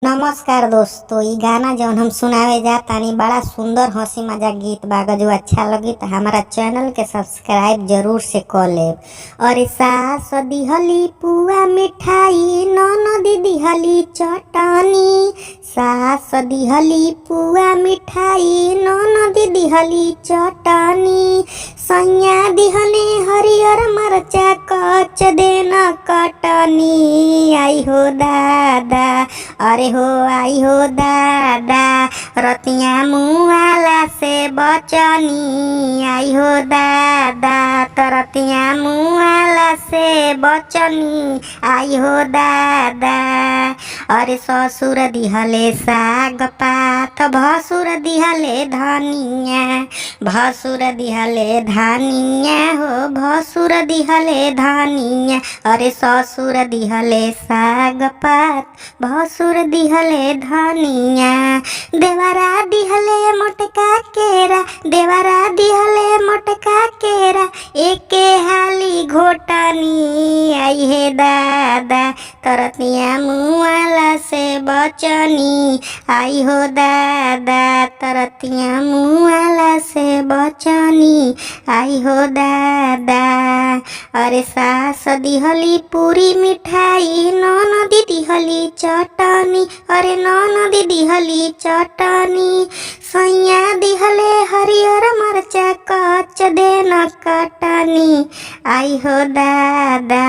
नमस्कार दोस्तों, ई गाना जौन हम सुनावे जा तानी बड़ा सुंदर हंसी मजाक गीत बा। अगर जो अच्छा लगी तो हमारा चैनल के सब्सक्राइब जरूर से कर लेब। और सास दिहली पुआ मिठाई, ननद दिहली चटनी। सास दिहली पुआ मिठाई, ननद दिहली चटनी। सैया दिहले हरियर मरचा, कच देना कटनी। आई हो दादा, अरे हो आई हो दादा, रतिया मुआला से बचनी। आई हो दादा, तो रतिया मुआला से बचनी। आई हो दादा। अरे ससुर दिहले साग पात, भसुर दिहले धनिया। भसुर दिहले धनिया हो, भसुर दिहले धनिया। अरे ससुर दिहले साग पात, भसुर दिहले धनिया। देवरा दिहले मोटका केरा, देवरा दिहले मोटका केरा। एके हाली घोटनी। आई हे दादा, तरतिया मुआला से बचनी। आई हो दादा, तरतिया मुआला से बचनी। आई हो दादा। अरे सास दिहली पूरी मिठाई, ननद दिहली चटनी। अरे ननद दिहली चटनी। सैया दिहले हरियर मरचा, कच देना कटनी। आई हो दादा।